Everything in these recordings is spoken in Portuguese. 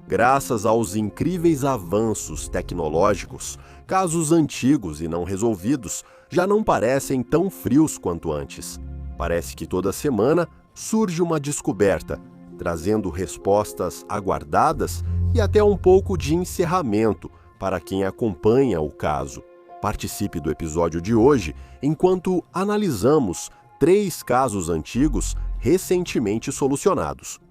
Graças aos incríveis avanços tecnológicos, casos antigos e não resolvidos já não parecem tão frios quanto antes. Parece que toda semana surge uma descoberta, trazendo respostas aguardadas e até um pouco de encerramento para quem acompanha o caso. Participe do episódio de hoje enquanto analisamos 3 casos antigos recentemente solucionados.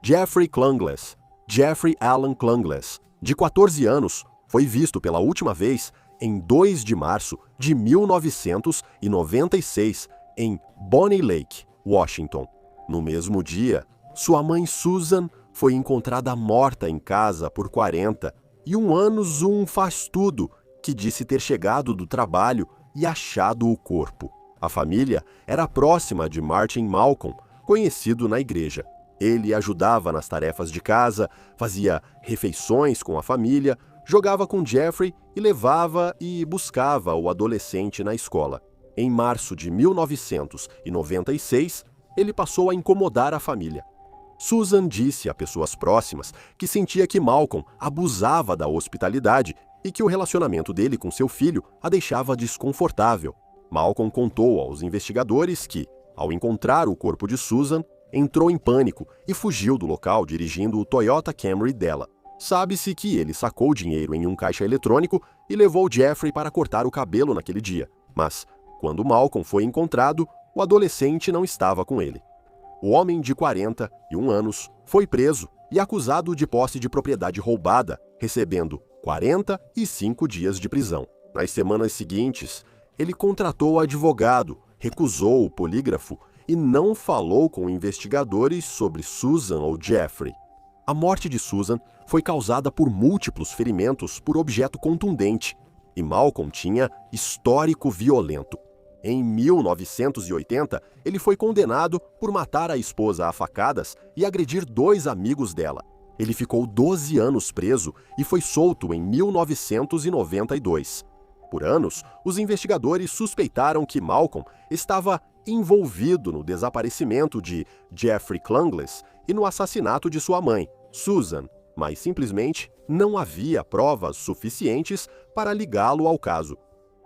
Jeffrey Clungless, Jeffrey Alan Clungless, de 14 anos, foi visto pela última vez em 2 de março de 1996 em Bonnie Lake, Washington. No mesmo dia, sua mãe Susan foi encontrada morta em casa por 41 anos um faz-tudo que disse ter chegado do trabalho e achado o corpo. A família era próxima de Martin Malcolm, conhecido na igreja. Ele ajudava nas tarefas de casa, fazia refeições com a família, jogava com Jeffrey e levava e buscava o adolescente na escola. Em março de 1996, ele passou a incomodar a família. Susan disse a pessoas próximas que sentia que Malcolm abusava da hospitalidade e que o relacionamento dele com seu filho a deixava desconfortável. Malcolm contou aos investigadores que, ao encontrar o corpo de Susan, entrou em pânico e fugiu do local dirigindo o Toyota Camry dela. Sabe-se que ele sacou dinheiro em um caixa eletrônico e levou Jeffrey para cortar o cabelo naquele dia. Mas, quando Malcolm foi encontrado, o adolescente não estava com ele. O homem de 41 anos foi preso e acusado de posse de propriedade roubada, recebendo 45 dias de prisão. Nas semanas seguintes, ele contratou advogado, recusou o polígrafo e não falou com investigadores sobre Susan ou Jeffrey. A morte de Susan foi causada por múltiplos ferimentos por objeto contundente, e Malcolm tinha histórico violento. Em 1980, ele foi condenado por matar a esposa a facadas e agredir 2 amigos dela. Ele ficou 12 anos preso e foi solto em 1992. Por anos, os investigadores suspeitaram que Malcolm estava envolvido no desaparecimento de Jeffrey Clungless e no assassinato de sua mãe, Susan, mas simplesmente não havia provas suficientes para ligá-lo ao caso.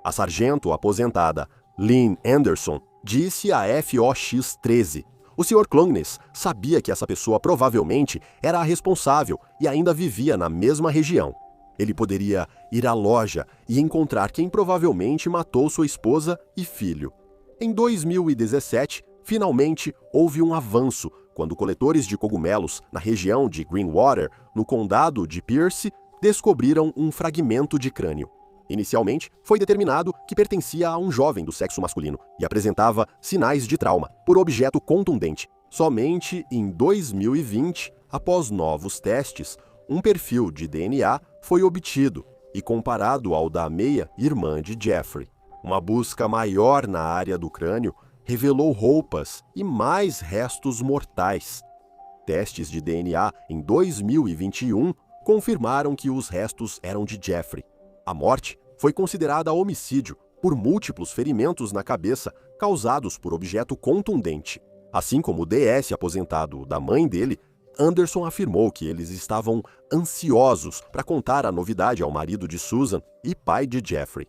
A sargento aposentada Lynn Anderson disse à FOX 13: "O Sr. Clungless sabia que essa pessoa provavelmente era a responsável e ainda vivia na mesma região. Ele poderia ir à loja e encontrar quem provavelmente matou sua esposa e filho." Em 2017, finalmente houve um avanço quando coletores de cogumelos na região de Greenwater, no condado de Pierce, descobriram um fragmento de crânio. Inicialmente, foi determinado que pertencia a um jovem do sexo masculino e apresentava sinais de trauma por objeto contundente. Somente em 2020, após novos testes, um perfil de DNA foi obtido e comparado ao da meia-irmã de Jeffrey. Uma busca maior na área do crânio revelou roupas e mais restos mortais. Testes de DNA em 2021 confirmaram que os restos eram de Jeffrey. A morte foi considerada homicídio por múltiplos ferimentos na cabeça causados por objeto contundente. Assim como o DS aposentado da mãe dele, Anderson afirmou que eles estavam ansiosos para contar a novidade ao marido de Susan e pai de Jeffrey.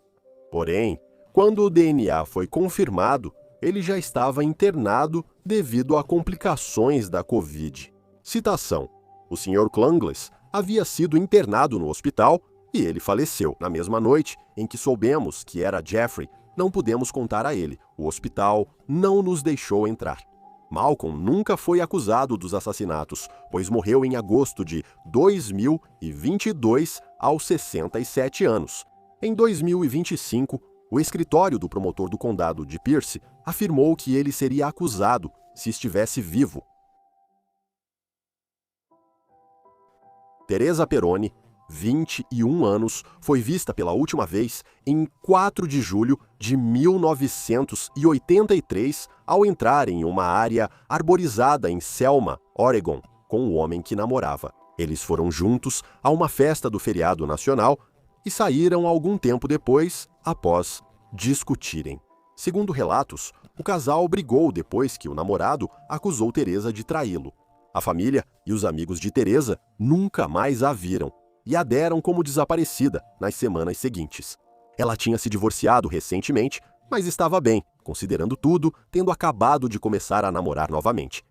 Porém, quando o DNA foi confirmado, ele já estava internado devido a complicações da Covid. Citação: "O Sr. Clungless havia sido internado no hospital e ele faleceu. Na mesma noite em que soubemos que era Jeffrey, não pudemos contar a ele. O hospital não nos deixou entrar." Malcolm nunca foi acusado dos assassinatos, pois morreu em agosto de 2022 aos 67 anos. Em 2025, o escritório do promotor do condado de Pierce afirmou que ele seria acusado se estivesse vivo. Teresa Peroni, 21 anos, foi vista pela última vez em 4 de julho de 1983 ao entrar em uma área arborizada em Selma, Oregon, com o homem que namorava. Eles foram juntos a uma festa do feriado nacional e saíram algum tempo depois, após discutirem. Segundo relatos, o casal brigou depois que o namorado acusou Teresa de traí-lo. A família e os amigos de Teresa nunca mais a viram e a deram como desaparecida nas semanas seguintes. Ela tinha se divorciado recentemente, mas estava bem, considerando tudo, tendo acabado de começar a namorar novamente.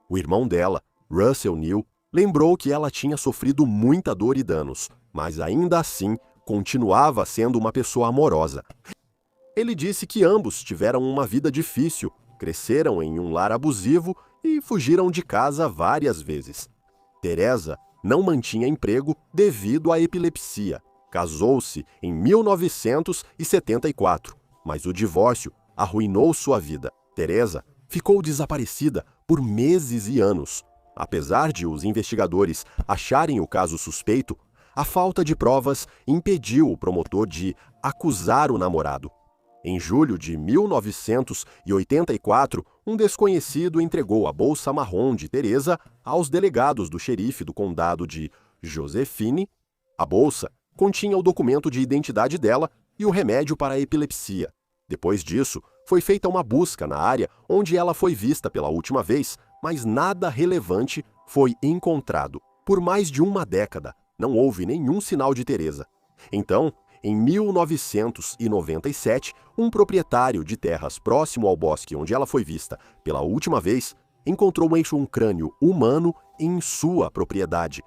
O irmão dela, Russell Neal, lembrou que ela tinha sofrido muita dor e danos, mas ainda assim continuava sendo uma pessoa amorosa. Ele disse que ambos tiveram uma vida difícil, cresceram em um lar abusivo e fugiram de casa várias vezes. Teresa não mantinha emprego devido à epilepsia. Casou-se em 1974, mas o divórcio arruinou sua vida. Teresa ficou desaparecida por meses e anos. Apesar de os investigadores acharem o caso suspeito, a falta de provas impediu o promotor de acusar o namorado. Em julho de 1984, um desconhecido entregou a bolsa marrom de Teresa aos delegados do xerife do condado de Josephine. A bolsa continha o documento de identidade dela e o remédio para a epilepsia. Depois disso, foi feita uma busca na área onde ela foi vista pela última vez, mas nada relevante foi encontrado. Por mais de uma década, não houve nenhum sinal de Teresa. Então, em 1997, um proprietário de terras próximo ao bosque onde ela foi vista pela última vez encontrou um crânio humano em sua propriedade.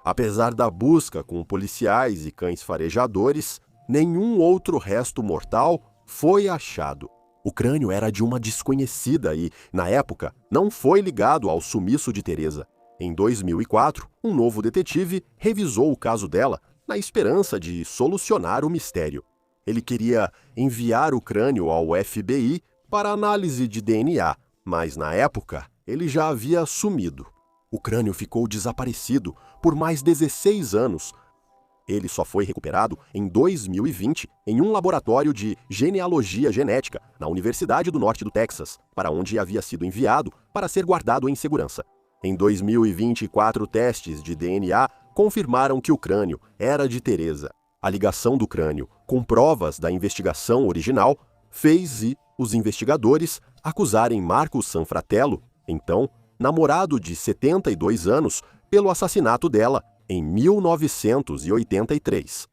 Apesar da busca com policiais e cães farejadores, nenhum outro resto mortal foi achado. O crânio era de uma desconhecida e, na época, não foi ligado ao sumiço de Teresa. Em 2004, um novo detetive revisou o caso dela na esperança de solucionar o mistério. Ele queria enviar o crânio ao FBI para análise de DNA, mas na época ele já havia sumido. O crânio ficou desaparecido por mais 16 anos. Ele só foi recuperado em 2020 em um laboratório de genealogia genética na Universidade do Norte do Texas, para onde havia sido enviado para ser guardado em segurança. Em 2024, testes de DNA confirmaram que o crânio era de Teresa. A ligação do crânio com provas da investigação original fez os investigadores acusarem Marcus Sanfratello, então namorado de 72 anos, pelo assassinato dela em 1983.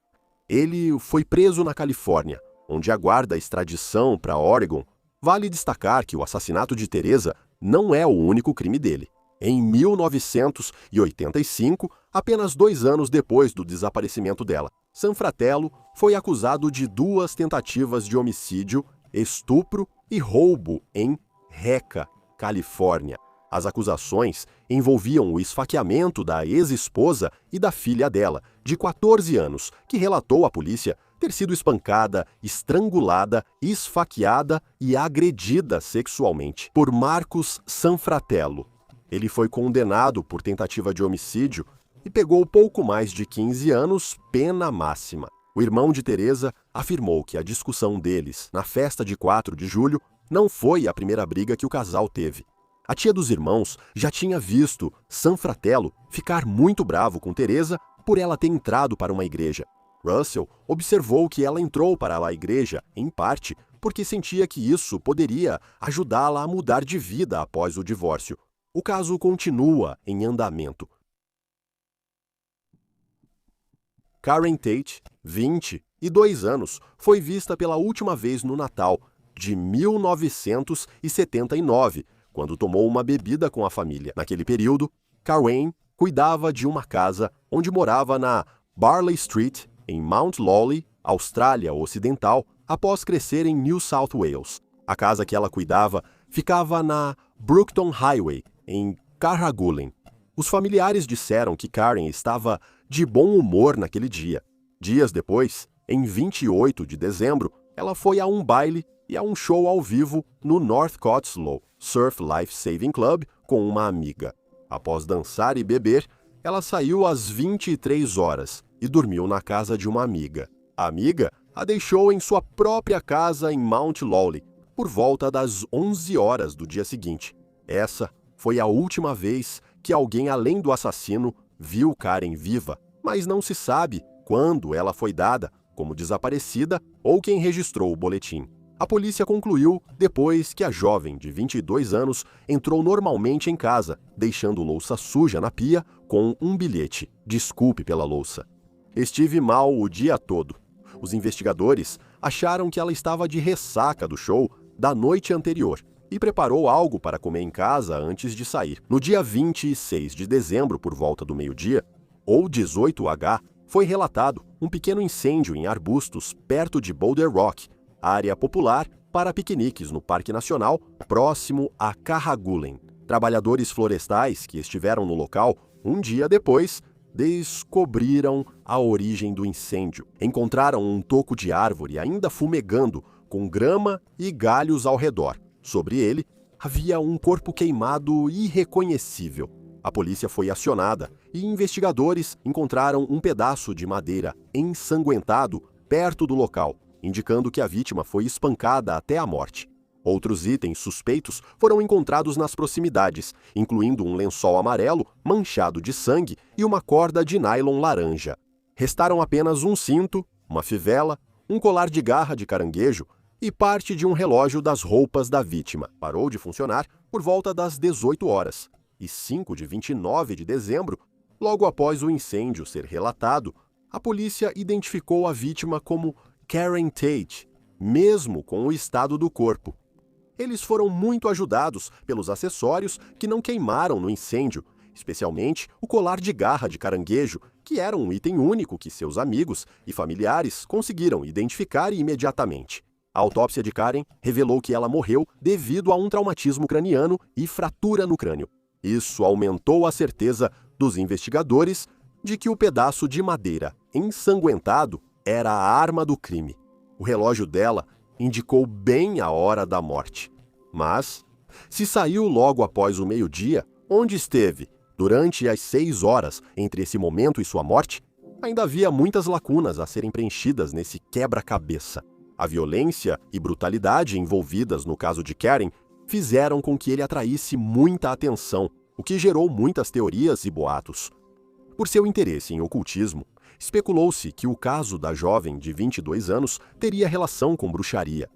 Ele foi preso na Califórnia, onde aguarda a extradição para Oregon. Vale destacar que o assassinato de Teresa não é o único crime dele. Em 1985, apenas 2 anos depois do desaparecimento dela, Sanfratello foi acusado de 2 tentativas de homicídio, estupro e roubo em Reca, Califórnia. As acusações envolviam o esfaqueamento da ex-esposa e da filha dela, de 14 anos, que relatou à polícia ter sido espancada, estrangulada, esfaqueada e agredida sexualmente por Marcus Sanfratello. Ele foi condenado por tentativa de homicídio e pegou pouco mais de 15 anos, pena máxima. O irmão de Teresa afirmou que a discussão deles na festa de 4 de julho não foi a primeira briga que o casal teve. A tia dos irmãos já tinha visto Sanfratello ficar muito bravo com Teresa por ela ter entrado para uma igreja. Russell observou que ela entrou para a igreja, em parte, porque sentia que isso poderia ajudá-la a mudar de vida após o divórcio. O caso continua em andamento. Karen Tate, 22 anos, foi vista pela última vez no Natal de 1979, quando tomou uma bebida com a família. Naquele período, Karen cuidava de uma casa onde morava na Barley Street, em Mount Lawley, Austrália Ocidental, após crescer em New South Wales. A casa que ela cuidava ficava na Brookton Highway, em Carragulen. Os familiares disseram que Karen estava de bom humor naquele dia. Dias depois, em 28 de dezembro, ela foi a um baile e a um show ao vivo no North Cotswold Surf Life Saving Club com uma amiga. Após dançar e beber, ela saiu às 23 horas e dormiu na casa de uma amiga. A amiga a deixou em sua própria casa em Mount Lawley, por volta das 11 horas do dia seguinte. Essa foi a última vez que alguém além do assassino viu Karen viva, mas não se sabe quando ela foi dada como desaparecida ou quem registrou o boletim. A polícia concluiu depois que a jovem de 22 anos entrou normalmente em casa, deixando louça suja na pia com um bilhete: "Desculpe pela louça. Estive mal o dia todo." Os investigadores acharam que ela estava de ressaca do show da noite anterior e preparou algo para comer em casa antes de sair. No dia 26 de dezembro, por volta do meio-dia, ou 18H, foi relatado um pequeno incêndio em arbustos perto de Boulder Rock, área popular para piqueniques no Parque Nacional, próximo a Carragulen. Trabalhadores florestais que estiveram no local um dia depois descobriram a origem do incêndio. Encontraram um toco de árvore ainda fumegando, com grama e galhos ao redor. Sobre ele, havia um corpo queimado irreconhecível. A polícia foi acionada e investigadores encontraram um pedaço de madeira ensanguentado perto do local, indicando que a vítima foi espancada até a morte. Outros itens suspeitos foram encontrados nas proximidades, incluindo um lençol amarelo manchado de sangue e uma corda de nylon laranja. Restaram apenas um cinto, uma fivela, um colar de garra de caranguejo e parte de um relógio das roupas da vítima. Parou de funcionar por volta das 18 horas. E 5 de 29 de dezembro, logo após o incêndio ser relatado, a polícia identificou a vítima como Karen Tate, mesmo com o estado do corpo. Eles foram muito ajudados pelos acessórios que não queimaram no incêndio, especialmente o colar de garra de caranguejo, que era um item único que seus amigos e familiares conseguiram identificar imediatamente. A autópsia de Karen revelou que ela morreu devido a um traumatismo craniano e fratura no crânio. Isso aumentou a certeza dos investigadores de que o pedaço de madeira ensanguentado era a arma do crime. O relógio dela indicou bem a hora da morte. Mas, se saiu logo após o meio-dia, onde esteve durante as 6 horas entre esse momento e sua morte, ainda havia muitas lacunas a serem preenchidas nesse quebra-cabeça. A violência e brutalidade envolvidas no caso de Karen fizeram com que ele atraísse muita atenção, o que gerou muitas teorias e boatos. Por seu interesse em ocultismo, especulou-se que o caso da jovem de 22 anos teria relação com bruxaria.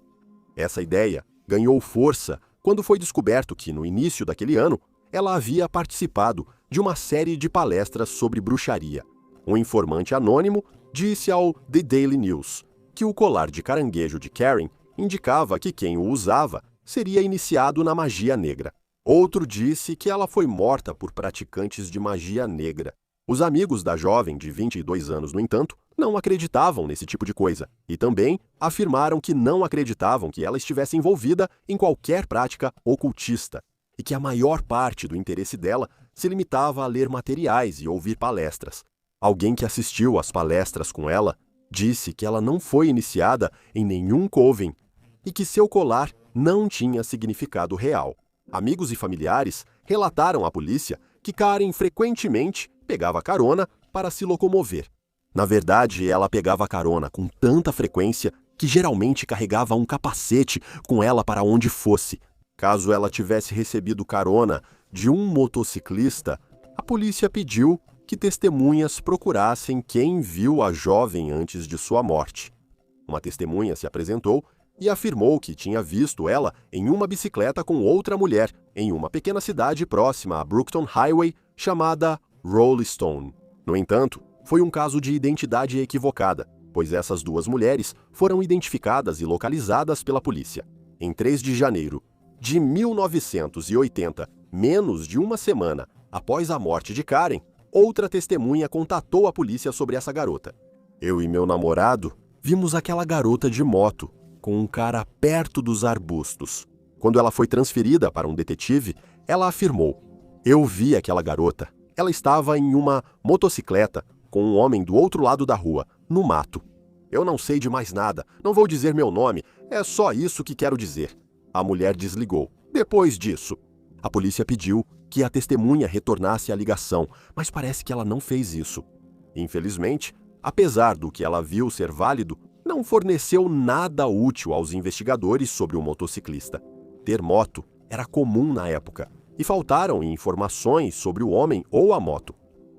Essa ideia ganhou força quando foi descoberto que, no início daquele ano, ela havia participado de uma série de palestras sobre bruxaria. Um informante anônimo disse ao The Daily News que o colar de caranguejo de Karen indicava que quem o usava seria iniciado na magia negra. Outro disse que ela foi morta por praticantes de magia negra. Os amigos da jovem de 22 anos, no entanto, não acreditavam nesse tipo de coisa e também afirmaram que não acreditavam que ela estivesse envolvida em qualquer prática ocultista e que a maior parte do interesse dela se limitava a ler materiais e ouvir palestras. Alguém que assistiu às palestras com ela disse que ela não foi iniciada em nenhum coven e que seu colar não tinha significado real. Amigos e familiares relataram à polícia que Karen frequentemente pegava carona para se locomover. Na verdade, ela pegava carona com tanta frequência que geralmente carregava um capacete com ela para onde fosse. Caso ela tivesse recebido carona de um motociclista, a polícia pediu que testemunhas procurassem quem viu a jovem antes de sua morte. Uma testemunha se apresentou e afirmou que tinha visto ela em uma bicicleta com outra mulher em uma pequena cidade próxima a Brookton Highway chamada Rollstone. No entanto, foi um caso de identidade equivocada, pois essas duas mulheres foram identificadas e localizadas pela polícia. Em 3 de janeiro de 1980, menos de uma semana após a morte de Karen, outra testemunha contatou a polícia sobre essa garota. "Eu e meu namorado vimos aquela garota de moto, com um cara perto dos arbustos. Quando ela foi transferida para um detetive, ela afirmou: 'Eu vi aquela garota. Ela estava em uma motocicleta com um homem do outro lado da rua, no mato. Eu não sei de mais nada, não vou dizer meu nome, é só isso que quero dizer.'" A mulher desligou. Depois disso, a polícia pediu que a testemunha retornasse à ligação, mas parece que ela não fez isso. Infelizmente, apesar do que ela viu ser válido, não forneceu nada útil aos investigadores sobre o motociclista. Ter moto era comum na época, e faltaram informações sobre o homem ou a moto.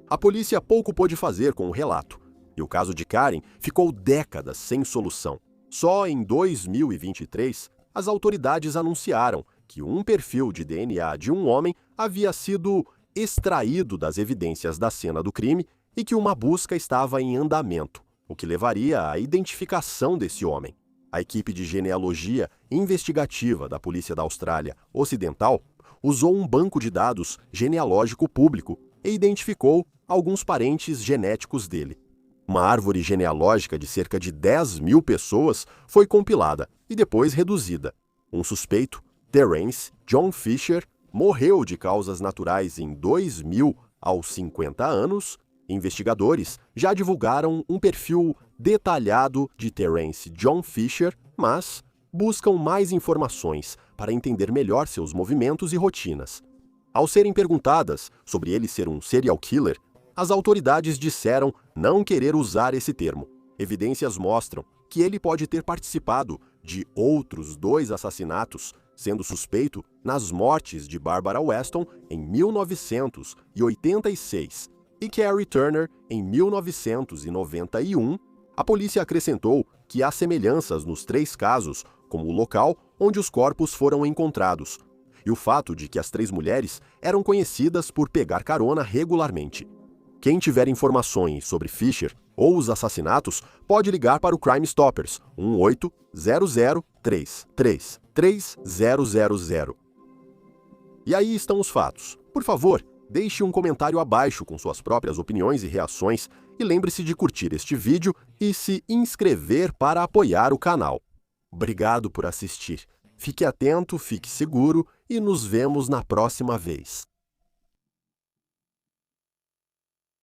A polícia pouco pôde fazer com o relato, e o caso de Karen ficou décadas sem solução. Só em 2023, as autoridades anunciaram que um perfil de DNA de um homem havia sido extraído das evidências da cena do crime e que uma busca estava em andamento, o que levaria à identificação desse homem. A equipe de genealogia investigativa da Polícia da Austrália Ocidental usou um banco de dados genealógico público e identificou alguns parentes genéticos dele. Uma árvore genealógica de cerca de 10.000 pessoas foi compilada e depois reduzida. Um suspeito, Terence John Fisher, morreu de causas naturais em 2000 aos 50 anos. Investigadores já divulgaram um perfil detalhado de Terence John Fisher, mas buscam mais informações para entender melhor seus movimentos e rotinas. Ao serem perguntadas sobre ele ser um serial killer, as autoridades disseram não querer usar esse termo. Evidências mostram que ele pode ter participado de outros 2 assassinatos, sendo suspeito nas mortes de Barbara Weston em 1986 e Carrie Turner em 1991. A polícia acrescentou que há semelhanças nos 3 casos, como o local onde os corpos foram encontrados, e o fato de que as 3 mulheres eram conhecidas por pegar carona regularmente. Quem tiver informações sobre Fisher ou os assassinatos pode ligar para o Crime Stoppers 1-800-333-3000. E aí estão os fatos. Por favor, deixe um comentário abaixo com suas próprias opiniões e reações e lembre-se de curtir este vídeo e se inscrever para apoiar o canal. Obrigado por assistir. Fique atento, fique seguro e nos vemos na próxima vez.